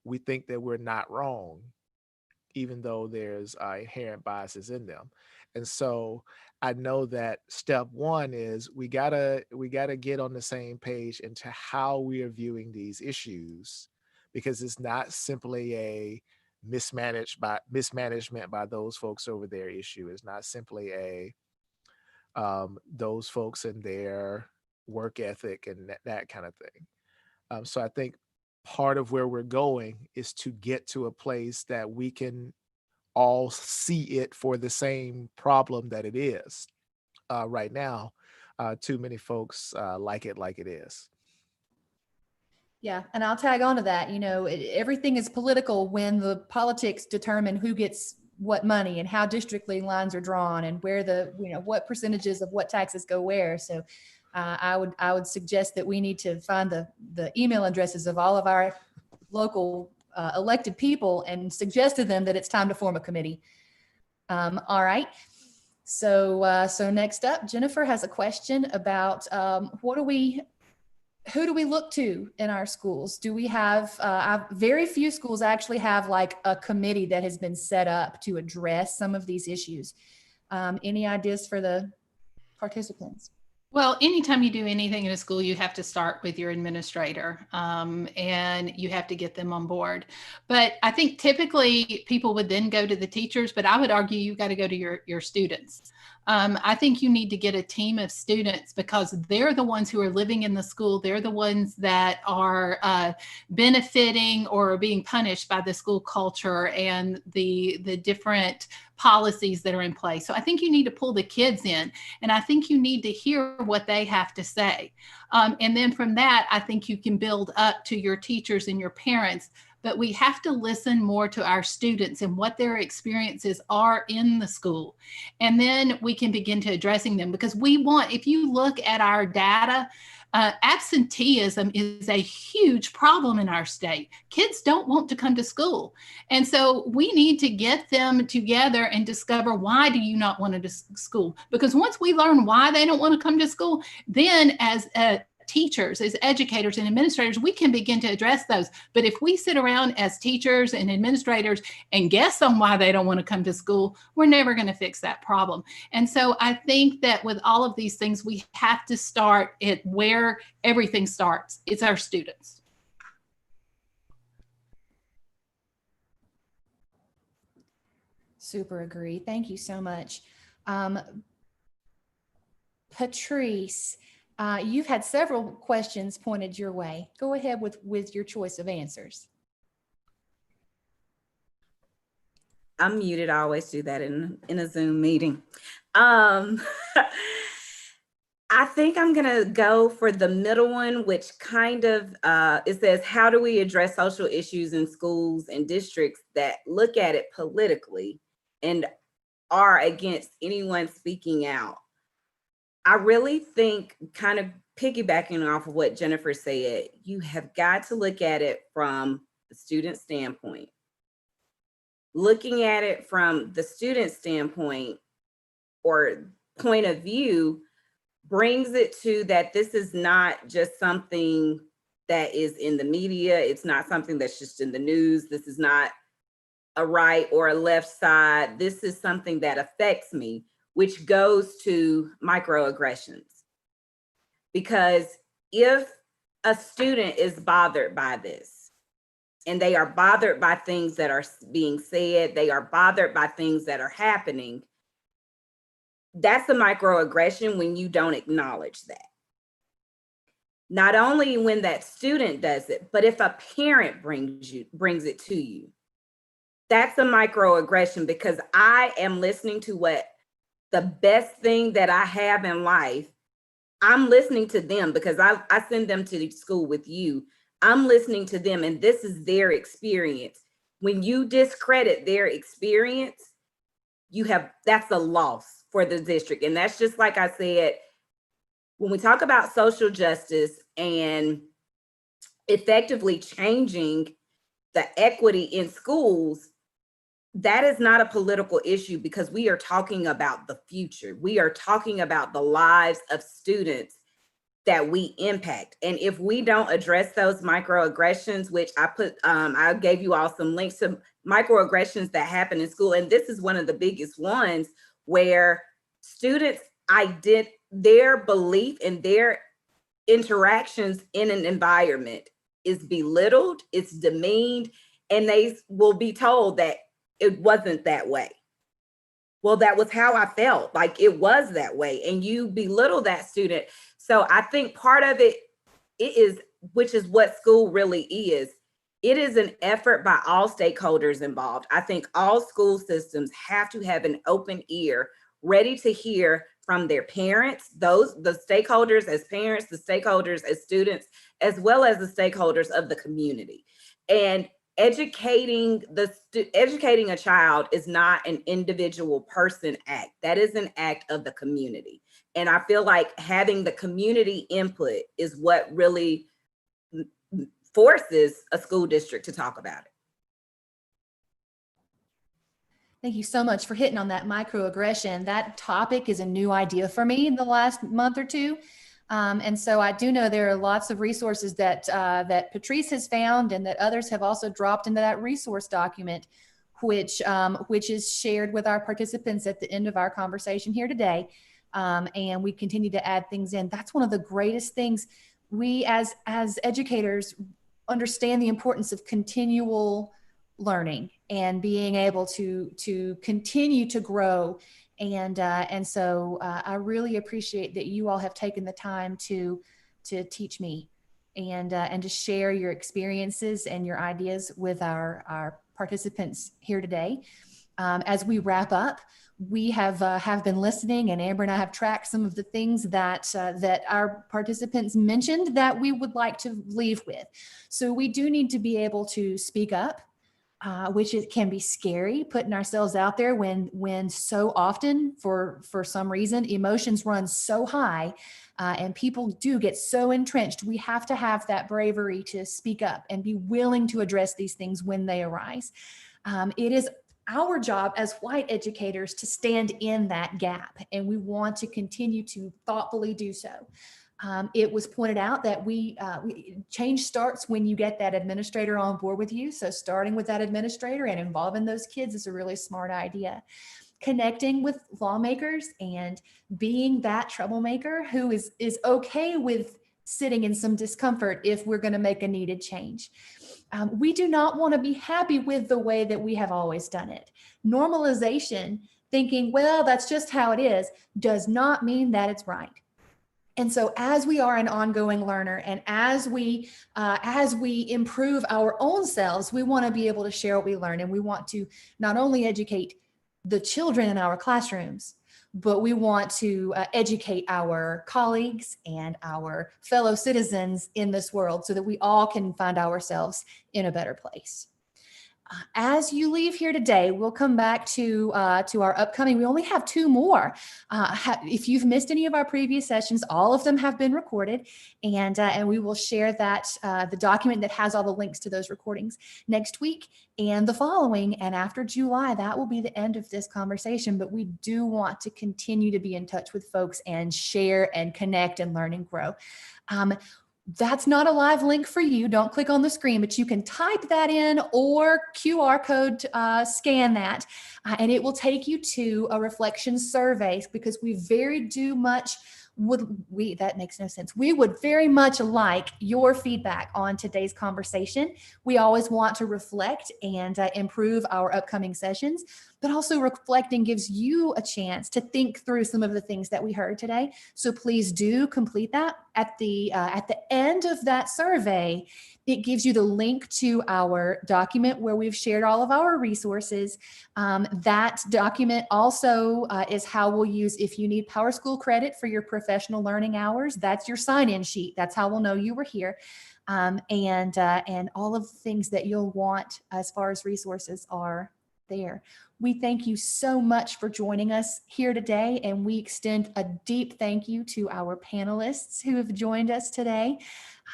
we think that we're not wrong, even though there's inherent biases in them. And so I know that step one is we gotta get on the same page into how we are viewing these issues, because it's not simply a mismanagement by those folks over their issue. It's not simply a those folks and their work ethic and that kind of thing. So I think part of where we're going is to get to a place that we can all see it for the same problem that it is. Right now, too many folks like it is. Yeah, and I'll tag on to that. Everything is political when the politics determine who gets what money and how district lines are drawn and where what percentages of what taxes go where. So I would suggest that we need to find the email addresses of all of our local elected people and suggest to them that it's time to form a committee. All right. So next up, Jennifer has a question about who do we look to in our schools? Do we have, very few schools actually have like a committee that has been set up to address some of these issues. Any ideas for the participants? Well, anytime you do anything in a school, you have to start with your administrator, and you have to get them on board. But I think typically people would then go to the teachers, but I would argue you got to go to your students. I think you need to get a team of students because they're the ones who are living in the school. They're the ones that are benefiting or being punished by the school culture and the different policies that are in place. So I think you need to pull the kids in, and I think you need to hear what they have to say. And then from that, I think you can build up to your teachers and your parents. But we have to listen more to our students and what their experiences are in the school. And then we can begin to addressing them, because if you look at our data, absenteeism is a huge problem in our state. Kids don't want to come to school. And so we need to get them together and discover, why do you not want to school? Because once we learn why they don't want to come to school, then as teachers, as educators and administrators, we can begin to address those. But if we sit around as teachers and administrators and guess on why they don't want to come to school, we're never going to fix that problem. And so I think that with all of these things, we have to start at where everything starts. It's our students. Super agree. Thank you so much. Patrice, you've had several questions pointed your way. Go ahead with your choice of answers. I'm muted. I always do that in a Zoom meeting. I think I'm gonna go for the middle one, which kind of, it says, how do we address social issues in schools and districts that look at it politically and are against anyone speaking out? I really think, kind of piggybacking off of what Jennifer said, you have got to look at it from the student standpoint. Looking at it from the student standpoint or point of view brings it to that this is not just something that is in the media. It's not something that's just in the news. This is not a right or a left side. This is something that affects me, which goes to microaggressions. Because if a student is bothered by this, and they are bothered by things that are being said, they are bothered by things that are happening, that's a microaggression when you don't acknowledge that. Not only when that student does it, but if a parent brings it to you, that's a microaggression, because I am listening to what the best thing that I have in life. I'm listening to them because I send them to school with you. I'm listening to them, and this is their experience. When you discredit their experience, that's a loss for the district. And that's just like I said, when we talk about social justice and effectively changing the equity in schools, that is not a political issue, because we are talking about the future. We are talking about the lives of students that we impact. And if we don't address those microaggressions, which I gave you all some links to microaggressions that happen in school. And this is one of the biggest ones, where students their belief and their interactions in an environment is belittled, it's demeaned, and they will be told that it wasn't that way. Well, that was how I felt, like it was that way, and you belittle that student. So I think part of it is, which is what school really is, it is an effort by all stakeholders involved. I think all school systems have to have an open ear, ready to hear from their parents, the stakeholders as parents, the stakeholders as students, as well as the stakeholders of the community. And educating a child is not an individual person act. That is an act of the community. And I feel like having the community input is what really forces a school district to talk about it. Thank you so much for hitting on that microaggression. That topic is a new idea for me in the last month or two. And so I do know there are lots of resources that Patrice has found, and that others have also dropped into that resource document, which is shared with our participants at the end of our conversation here today. And we continue to add things in. That's one of the greatest things. We as educators understand the importance of continual learning and being able to continue to grow. And so I really appreciate that you all have taken the time to teach me and to share your experiences and your ideas with our participants here today. As we wrap up, we have been listening, and Amber and I have tracked some of the things that our participants mentioned that we would like to leave with. So we do need to be able to speak up, which it can be scary, putting ourselves out there when so often for some reason emotions run so high, and people do get so entrenched. We have to have that bravery to speak up and be willing to address these things when they arise. It is our job as white educators to stand in that gap, and we want to continue to thoughtfully do so. It was pointed out that change starts when you get that administrator on board with you. So starting with that administrator and involving those kids is a really smart idea. Connecting with lawmakers and being that troublemaker who is okay with sitting in some discomfort if we're going to make a needed change. We do not want to be happy with the way that we have always done it. Normalization, thinking, well, that's just how it is, does not mean that it's right. And so as we are an ongoing learner, and as we improve our own selves, we want to be able to share what we learn. And we want to not only educate the children in our classrooms, but we want to educate our colleagues and our fellow citizens in this world so that we all can find ourselves in a better place. As you leave here today, we'll come back to our upcoming. We only have 2 more. If you've missed any of our previous sessions, all of them have been recorded, and we will share that the document that has all the links to those recordings next week and the following. And after July, that will be the end of this conversation. But we do want to continue to be in touch with folks and share and connect and learn and grow. That's not a live link for you. Don't click on the screen, but you can type that in or QR code scan that, and it will take you to a reflection survey, because we that makes no sense. We would very much like your feedback on today's conversation. We always want to reflect and improve our upcoming sessions. but also reflecting gives you a chance to think through some of the things that we heard today. So please do complete that. At the end of that survey, it gives you the link to our document where we've shared all of our resources. That document also is how we'll use, if you need PowerSchool credit for your professional learning hours, that's your sign-in sheet. That's how we'll know you were here. And all of the things that you'll want as far as resources are there. We thank you so much for joining us here today, and we extend a deep thank you to our panelists who have joined us today.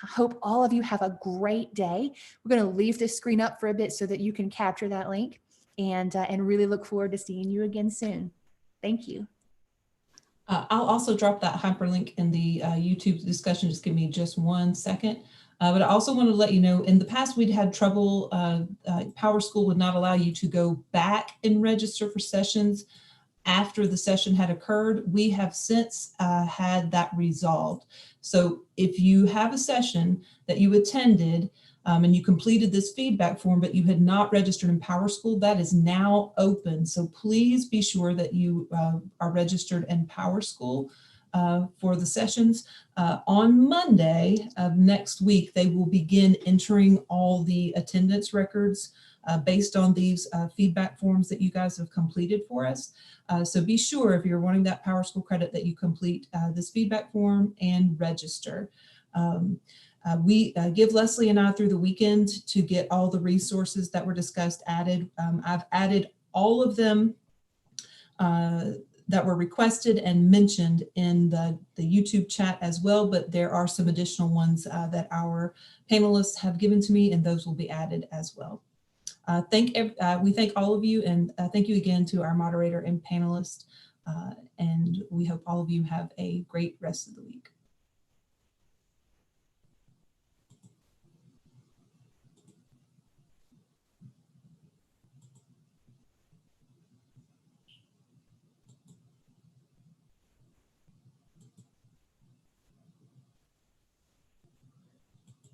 I hope all of you have a great day. We're going to leave this screen up for a bit so that you can capture that link, and really look forward to seeing you again soon. Thank you. I'll also drop that hyperlink in the YouTube discussion. Just give me just 1 second. But I also want to let you know, in the past, we'd had trouble. PowerSchool would not allow you to go back and register for sessions after the session had occurred. We have since had that resolved. So if you have a session that you attended and you completed this feedback form, but you had not registered in PowerSchool, that is now open. So please be sure that you are registered in PowerSchool for the sessions. On Monday of next week, they will begin entering all the attendance records based on these feedback forms that you guys have completed for us. So be sure, if you're wanting that PowerSchool credit, that you complete this feedback form and register. We give Leslie and I through the weekend to get all the resources that were discussed added. I've added all of them that were requested and mentioned in the YouTube chat as well, but there are some additional ones that our panelists have given to me, and those will be added as well. We thank all of you, and thank you again to our moderator and panelists, and we hope all of you have a great rest of the week.